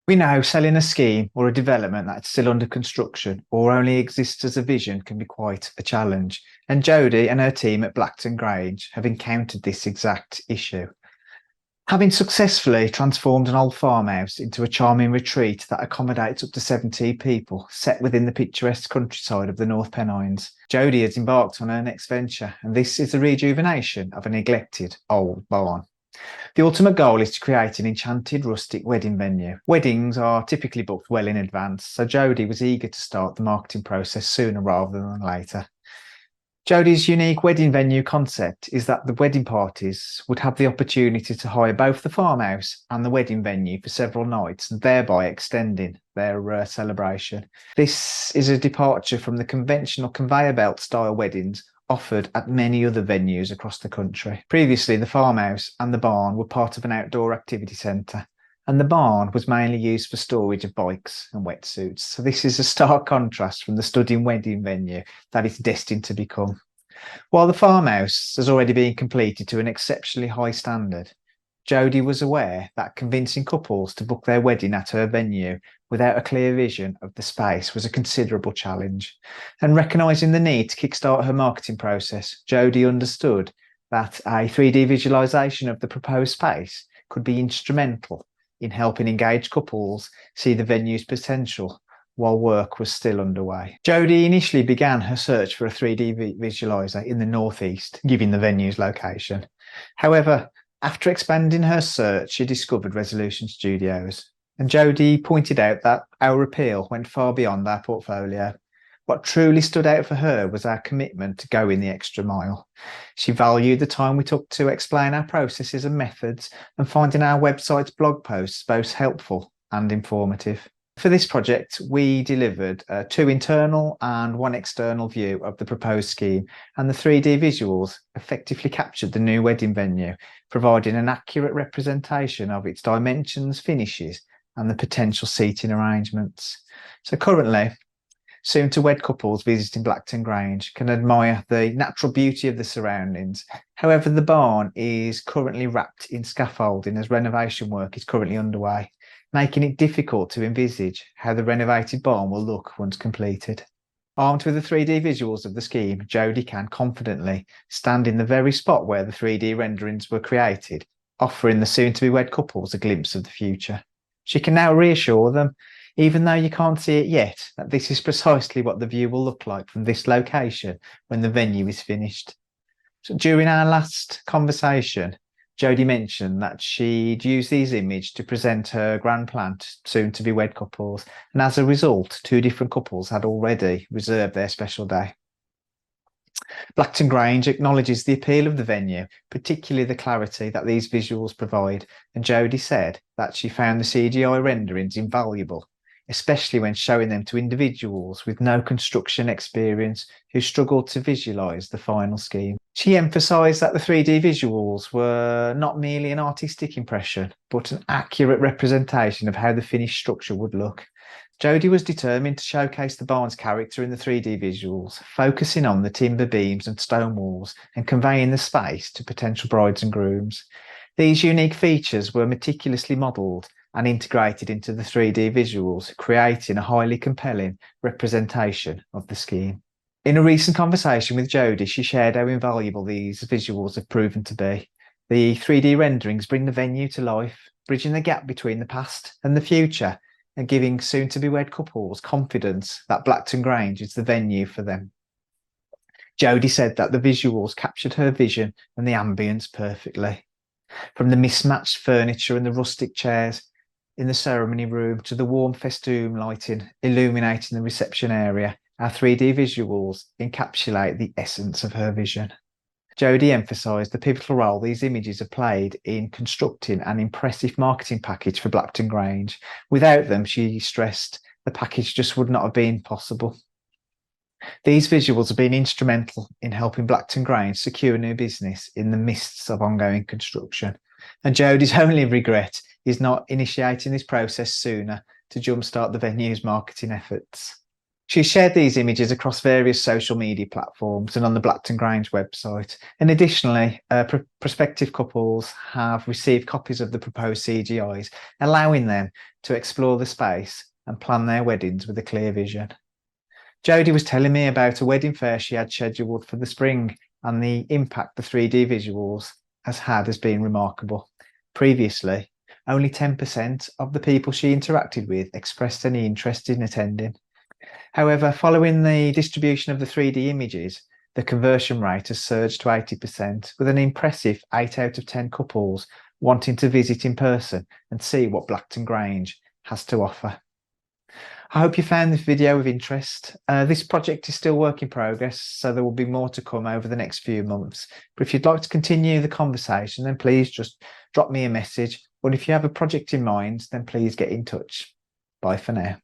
We know selling a scheme or a development that's still under construction or only exists as a vision can be quite a challenge, and Jodie and her team at Blackton Grange have encountered this exact issue. Having successfully transformed an old farmhouse into a charming retreat that accommodates up to 70 people set within the picturesque countryside of the North Pennines, Jodie has embarked on her next venture, and this is the rejuvenation of a neglected old barn. The ultimate goal is to create an enchanted rustic wedding venue. Weddings are typically booked well in advance, so Jodie was eager to start the marketing process sooner rather than later. Jodie's unique wedding venue concept is that the wedding parties would have the opportunity to hire both the farmhouse and the wedding venue for several nights, and thereby extending their celebration. This is a departure from the conventional conveyor belt style weddings offered at many other venues across the country. Previously, the farmhouse and the barn were part of an outdoor activity centre, and the barn was mainly used for storage of bikes and wetsuits. So this is a stark contrast from the stunning wedding venue that it's destined to become. While the farmhouse has already been completed to an exceptionally high standard, Jodie was aware that convincing couples to book their wedding at her venue without a clear vision of the space was a considerable challenge. And recognising the need to kickstart her marketing process, Jodie understood that a 3D visualisation of the proposed space could be instrumental in helping engaged couples see the venue's potential while work was still underway. Jodie initially began her search for a 3D visualiser in the northeast, given the venue's location. However, after expanding her search, she discovered Resolution Studios, and Jodie pointed out that our appeal went far beyond our portfolio. What truly stood out for her was our commitment to going the extra mile. She valued the time we took to explain our processes and methods, and finding our website's blog posts both helpful and informative. For this project, we delivered 2 internal and 1 external view of the proposed scheme, and the 3D visuals effectively captured the new wedding venue, providing an accurate representation of its dimensions, finishes, and the potential seating arrangements. So currently, soon-to-wed couples visiting Blackton Grange can admire the natural beauty of the surroundings. However, the barn is currently wrapped in scaffolding as renovation work is currently underway, making it difficult to envisage how the renovated barn will look once completed. Armed with the 3D visuals of the scheme, Jodie can confidently stand in the very spot where the 3D renderings were created, offering the soon-to-be-wed couples a glimpse of the future. She can now reassure them, even though you can't see it yet, that this is precisely what the view will look like from this location when the venue is finished. So during our last conversation, Jodie mentioned that she'd use these images to present her grand plan to soon-to-be-wed couples, and as a result, 2 different couples had already reserved their special day. Blackton Grange acknowledges the appeal of the venue, particularly the clarity that these visuals provide, and Jodie said that she found the CGI renderings invaluable, especially when showing them to individuals with no construction experience who struggled to visualise the final scheme. She emphasised that the 3D visuals were not merely an artistic impression, but an accurate representation of how the finished structure would look. Jodie was determined to showcase the barn's character in the 3D visuals, focusing on the timber beams and stone walls and conveying the space to potential brides and grooms. These unique features were meticulously modelled and integrated into the 3D visuals, creating a highly compelling representation of the scheme. In a recent conversation with Jodie, she shared how invaluable these visuals have proven to be. The 3D renderings bring the venue to life, bridging the gap between the past and the future, and giving soon-to-be-wed couples confidence that Blackton Grange is the venue for them. Jodie said that the visuals captured her vision and the ambience perfectly. From the mismatched furniture and the rustic chairs in the ceremony room to the warm festoon lighting illuminating the reception area, our 3D visuals encapsulate the essence of her vision. Jodie emphasised the pivotal role these images have played in constructing an impressive marketing package for Blackton Grange. Without them, she stressed, the package just would not have been possible. These visuals have been instrumental in helping Blackton Grange secure new business in the midst of ongoing construction. And Jodie's only regret is not initiating this process sooner to jumpstart the venue's marketing efforts. She shared these images across various social media platforms and on the Blackton Grange website. And additionally, prospective couples have received copies of the proposed CGIs, allowing them to explore the space and plan their weddings with a clear vision. Jodie was telling me about a wedding fair she had scheduled for the spring, and the impact the 3D visuals has been remarkable. Previously, only 10% of the people she interacted with expressed any interest in attending. However, following the distribution of the 3D images, the conversion rate has surged to 80%, with an impressive 8 out of 10 couples wanting to visit in person and see what Blackton Grange has to offer. I hope you found this video of interest. This project is still work in progress, so there will be more to come over the next few months. But if you'd like to continue the conversation, then please just drop me a message. Or if you have a project in mind, then please get in touch. Bye for now.